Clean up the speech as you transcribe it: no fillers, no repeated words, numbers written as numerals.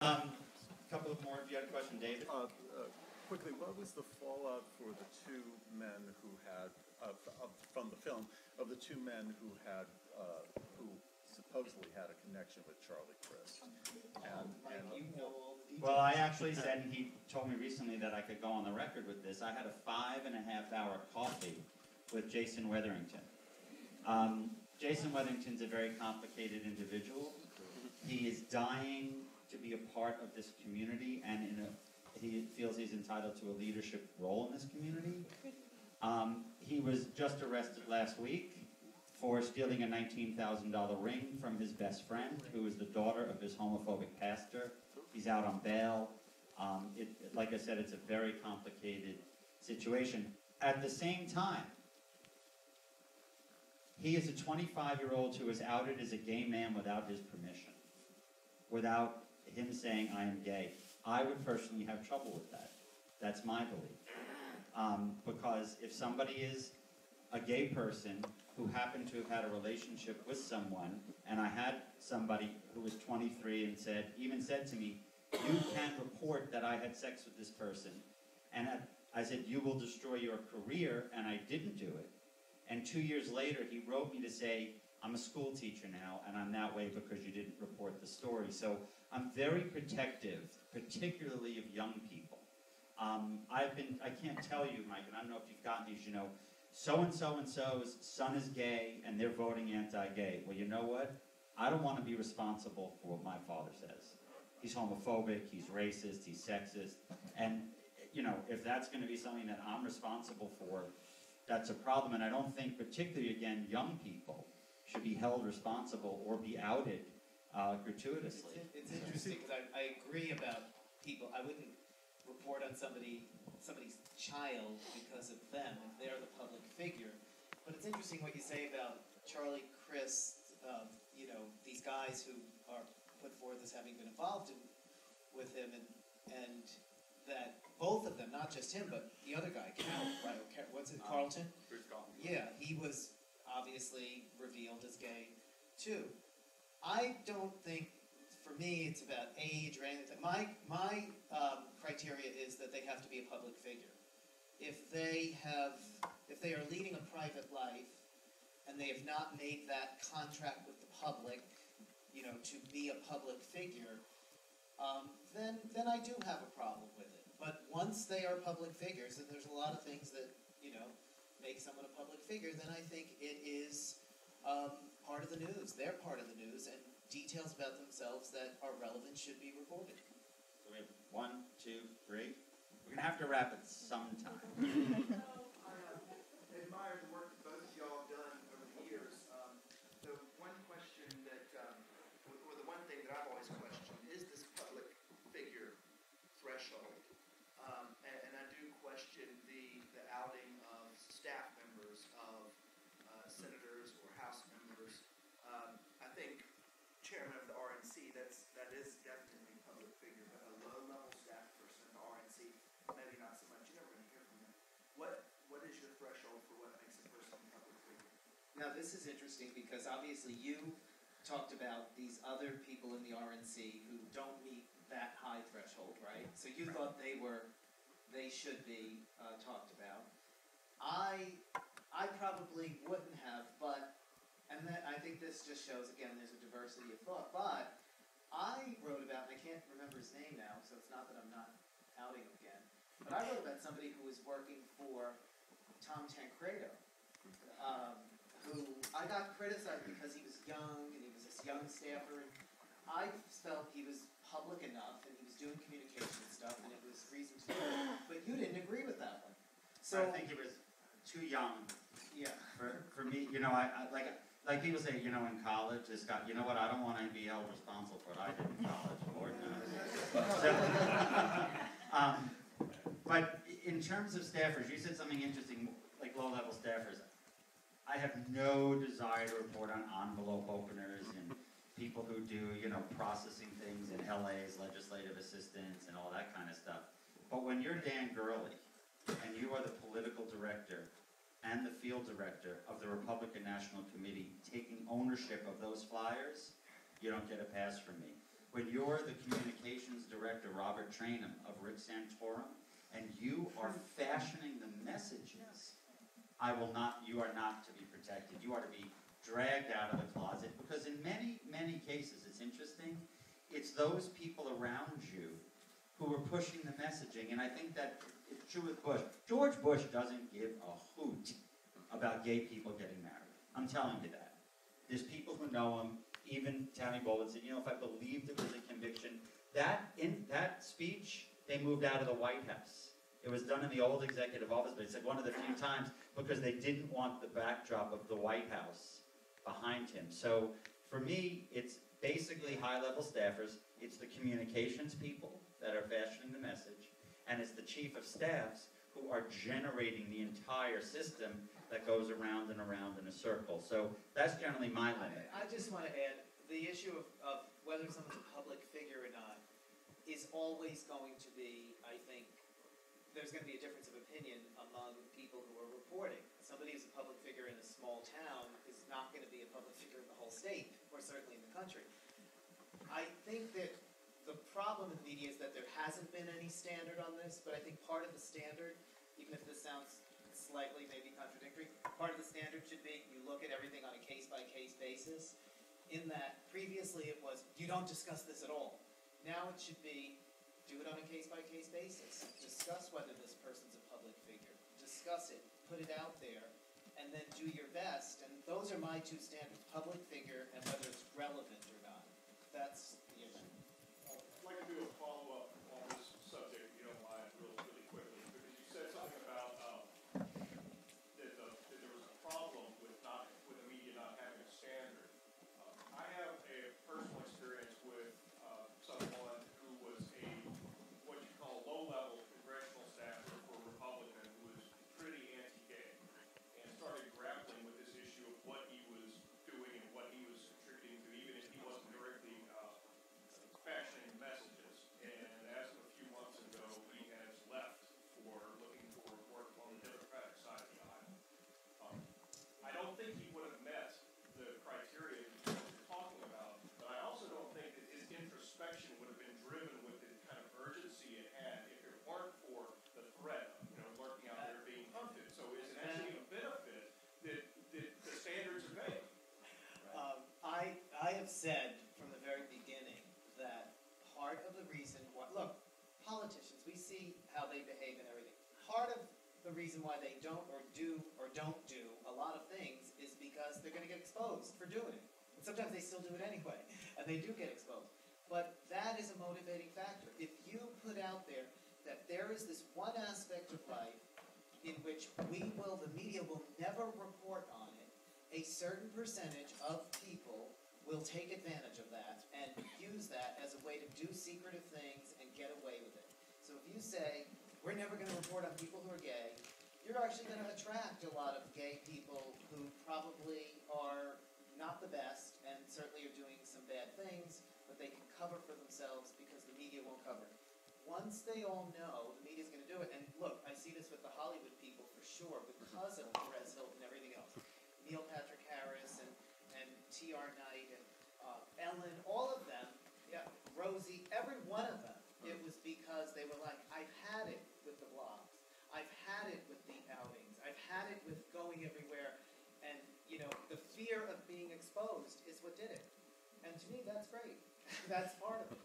A couple of more. If you had a question, David. Quickly, what was the fallout for the two men who had, from the film, of the two men who had, who supposedly had a connection with Charlie Crist? Well, I actually said, and he told me recently that I could go on the record with this, I had a 5.5-hour coffee with Jason Wetherington. Jason Wetherington's a very complicated individual. He is dying to be a part of this community, and he feels he's entitled to a leadership role in this community. He was just arrested last week for stealing a $19,000 ring from his best friend, who is the daughter of his homophobic pastor. He's out on bail. Like I said, it's a very complicated situation. At the same time, he is a 25-year-old who is outed as a gay man without his permission, without him saying, I am gay. I would personally have trouble with that. That's my belief. Because if somebody is a gay person who happened to have had a relationship with someone, and I had somebody who was 23 and even said to me, you can report that I had sex with this person. And I said, you will destroy your career, and I didn't do it. And 2 years later, he wrote me to say, I'm a school teacher now, and I'm that way because you didn't report the story. So I'm very protective, particularly of young people. I can't tell you, Mike, and I don't know if you've gotten these, you know, so-and-so and so's son is gay, and they're voting anti-gay. Well, you know what? I don't want to be responsible for what my father says. He's homophobic, he's racist, he's sexist, and, you know, if that's going to be something that I'm responsible for, that's a problem. And I don't think, particularly, again, young people should be held responsible or be outed gratuitously. It's interesting because I agree about people. I wouldn't report on somebody's child because of them if they're the public figure. But it's interesting what you say about Charlie Crist, you know, these guys who are put forth as having been involved with him, and that both of them, not just him, but the other guy, what's it, Carlton? Bruce Carlton. Yeah, he was obviously revealed as gay too. I don't think, for me, it's about age or anything. My criteria is that they have to be a public figure. If they are leading a private life and they have not made that contract with the public, you know, to be a public figure, then I do have a problem with it. But once they are public figures, and there's a lot of things that, you know, make someone a public figure, then I think it is part of the news. They're part of the news, and details about themselves that are relevant should be reported. So we have 1, 2, 3. We're going to have to wrap it sometime. I admire the work that both of y'all have done over the years. The one question that, or the one thing that I've always questioned is this public figure threshold. And I do question the outing of staff members, of senators or House members. I think chairman of the RNC, that is definitely a public figure, but a low-level staff person in the RNC, maybe not so much. You're never going to hear from them. What is your threshold for what makes a person a public figure? Now, this is interesting because obviously you talked about these other people in the RNC who don't meet that high threshold, right? So you thought they should be talked about. I probably wouldn't have, and I think this just shows, again, there's a diversity of thought, but I wrote about, and I can't remember his name now, so it's not that I'm not outing him again, but I wrote about somebody who was working for Tom Tancredo, who I got criticized because he was young, and he was this young staffer, and I felt he was public enough, and he was doing communication stuff, and it was reason to do it, but you didn't agree with that one. So I think he was too young. Yeah. For me, you know, I like people say, you know, in college, this guy, you know what, I don't want to be held responsible for what I did in college, Lord knows. But in terms of staffers, you said something interesting, like low-level staffers. I have no desire to report on envelope openers and people who do, you know, processing things in LA's legislative assistants and all that kind of stuff. But when you're Dan Gurley, and you are the political director and the field director of the Republican National Committee taking ownership of those flyers, you don't get a pass from me. When you're the communications Robert Trainum of Rick Santorum, and you are fashioning the messages, you are not to be protected. You are to be dragged out of the closet, because in many, many cases, it's interesting, it's those people around you who are pushing the messaging, and I think that it's true with Bush. George Bush doesn't give a hoot about gay people getting married. I'm telling you that. There's people who know him, even Tammy Bolin said, if I believed it was a conviction, in that speech, they moved out of the White House. It was done in the old executive office, but he said one of the few times because they didn't want the backdrop of the White House behind him. So for me, it's basically high-level staffers, it's the communications people that are fashioning the message, and it's the chief of staffs who are generating the entire system that goes around and around in a circle. So that's generally my limit. I just want to add, the issue of whether someone's a public figure or not is always going to be, I think, there's going to be a difference of opinion among people who are reporting. Somebody who's a public figure in a small town is not going to be a public figure in the whole state, or certainly in the country. I think that the problem in the media is that there hasn't been any standard on this, but I think part of the standard, even if this sounds slightly maybe contradictory, part of the standard should be you look at everything on a case-by-case basis, in that previously it was, you don't discuss this at all. Now it should be, do it on a case-by-case basis. Discuss whether this person's a public figure. Discuss it. Put it out there. And then do your best. And those are my two standards, public figure and whether it's relevant or not. That's the issue. I'd like to do a follow-up on this subject, if you don't mind, really quickly, because you said something about that there was a problem with the media not having a standard. I have a personal experience with someone who was what you call low-level congressional staffer for a Republican who was pretty anti-gay and started grappling with this issue of what he was doing and what he was contributing to, even if he wasn't directly fashioning messages. And as of a few months ago, he has left for looking for work on the Democratic side of the aisle. I don't think he would have met the criteria that you're talking about, but I also don't think that his introspection would have been driven with the kind of urgency it had if it weren't for the threat of lurking out there being hunted. So is it actually a benefit that the standards are vague? I have said from the very beginning that part of the reason why, look, politicians, we see how they behave and everything. Part of the reason why they don't do a lot of things is because they're going to get exposed for doing it. And sometimes they still do it anyway, and they do get exposed. But that is a motivating factor. If you put out there that there is this one aspect of life in which the media will never report on it, a certain percentage of people will take advantage of that and use that as a way to do secretive things and get away with it. So if you say, we're never going to report on people who are gay, you're actually going to attract a lot of gay people who probably are not the best and certainly are doing some bad things, but they can cover for themselves because the media won't cover it. Once they all know, the media's going to do it. And look, I see this with the Hollywood people for sure because of Perez Hilton and everything else. Neil Patrick Harris and T.R. Knight and Ellen, all of them, Rosie, every one of them, it was because they were like, I've had it with the blogs. I've had it with the outings. I've had it with going everywhere. And, the fear of being exposed is what did it. And to me, that's great. That's part of it.